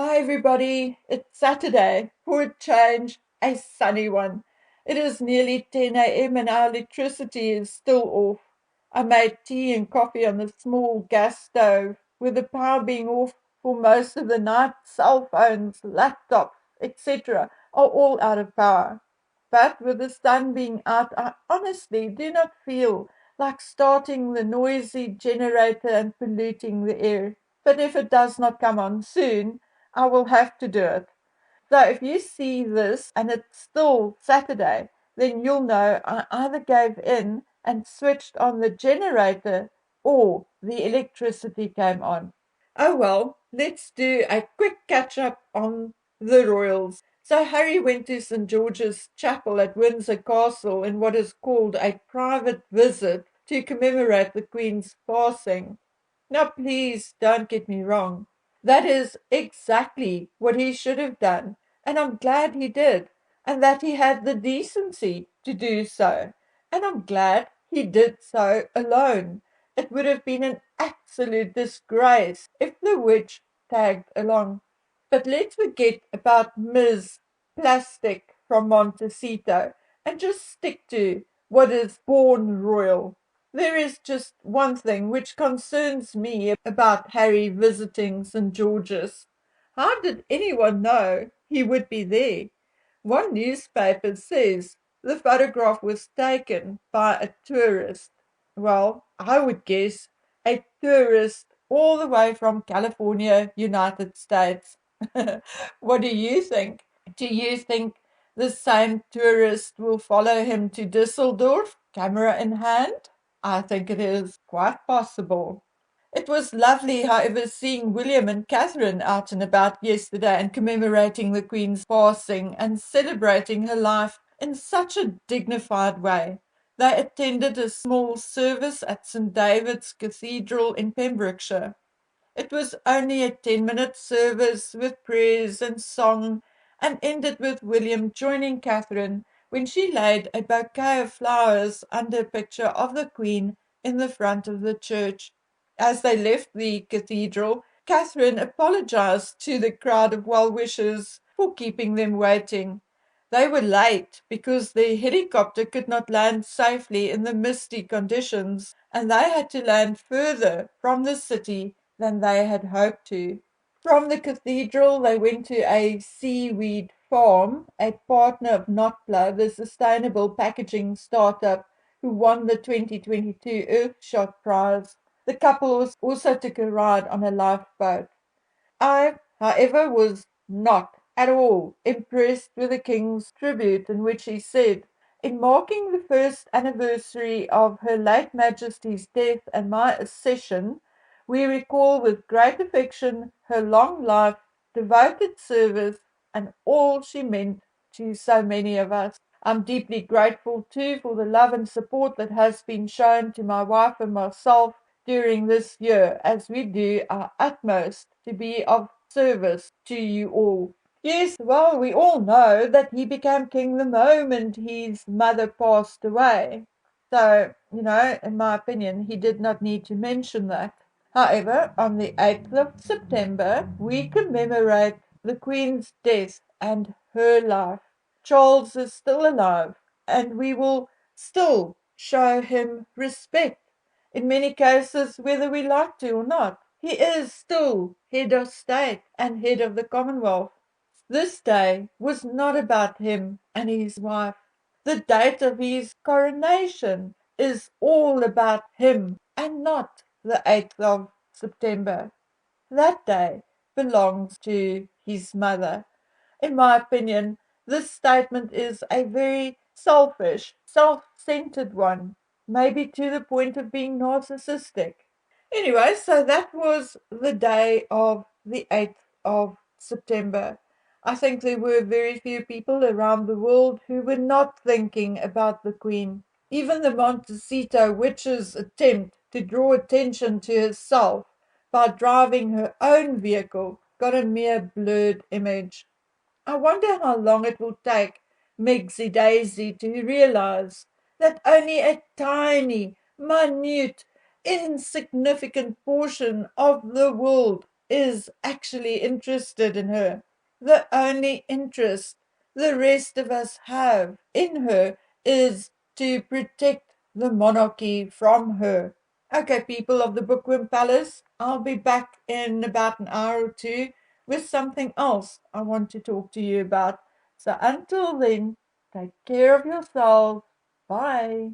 Hi everybody, it's Saturday, for a change, a sunny one. It is nearly 10 a.m. and our electricity is still off. I made tea and coffee on the small gas stove, with the power being off for most of the night. Cell phones, laptops, etc. are all out of power. But with the sun being out, I honestly do not feel like starting the noisy generator and polluting the air. But if it does not come on soon, I will have to do it. So if you see this and it's still Saturday, then you'll know I either gave in and switched on the generator or the electricity came on. Oh well, let's do a quick catch up on the royals. So Harry went to St. George's Chapel at Windsor Castle in what is called a private visit to commemorate the Queen's passing. Now, please don't get me wrong. That is exactly what he should have done, and I'm glad he did, and that he had the decency to do so. And I'm glad he did so alone. It would have been an absolute disgrace if the witch tagged along. But let's forget about Ms. Plastic from Montecito and just stick to what is born royal. There is just one thing which concerns me about Harry visiting St. George's. How did anyone know he would be there? One newspaper says the photograph was taken by a tourist. Well, I would guess a tourist all the way from California, United States. What do you think? Do you think the same tourist will follow him to Düsseldorf, camera in hand? I think it is quite possible. It was lovely, however, seeing William and Catherine out and about yesterday and commemorating the Queen's passing and celebrating her life in such a dignified way. They attended a small service at St. David's Cathedral in Pembrokeshire. It was only a 10-minute service with prayers and song, and ended with William joining Catherine when she laid a bouquet of flowers under a picture of the Queen in the front of the church. As they left the cathedral, Catherine apologized to the crowd of well-wishers for keeping them waiting. They were late because their helicopter could not land safely in the misty conditions, and they had to land further from the city than they had hoped to. From the cathedral, they went to a seaweed farm, a partner of Notpla, the sustainable packaging startup who won the 2022 Earthshot Prize. The couple also took a ride on a lifeboat. I, however, was not at all impressed with the King's tribute, in which he said, "In marking the first anniversary of Her late Majesty's death and my accession, we recall with great affection her long life, devoted service, and all she meant to so many of us. I'm deeply grateful too for the love and support that has been shown to my wife and myself during this year, as we do our utmost to be of service to you all." Yes, well, we all know that he became king the moment his mother passed away. So, in my opinion, he did not need to mention that. However, on the 8th of September, we commemorate the Queen's death and her life. Charles is still alive, and we will still show him respect in many cases, whether we like to or not. He is still head of state and head of the Commonwealth. This day was not about him and his wife. The date of his coronation is all about him and not the 8th of September. That day belongs to his mother. In my opinion, this statement is a very selfish, self-centered one, maybe to the point of being narcissistic. Anyway, so that was the day of the 8th of September. I think there were very few people around the world who were not thinking about the Queen. Even the Montecito witch's attempt to draw attention to herself by driving her own vehicle got a mere blurred image. I wonder how long it will take Megsy Daisy to realize that only a tiny, minute, insignificant portion of the world is actually interested in her. The only interest the rest of us have in her is to protect the monarchy from her. Okay, people of the Bookworm Palace, I'll be back in about an hour or two with something else I want to talk to you about. So until then, take care of yourselves. Bye.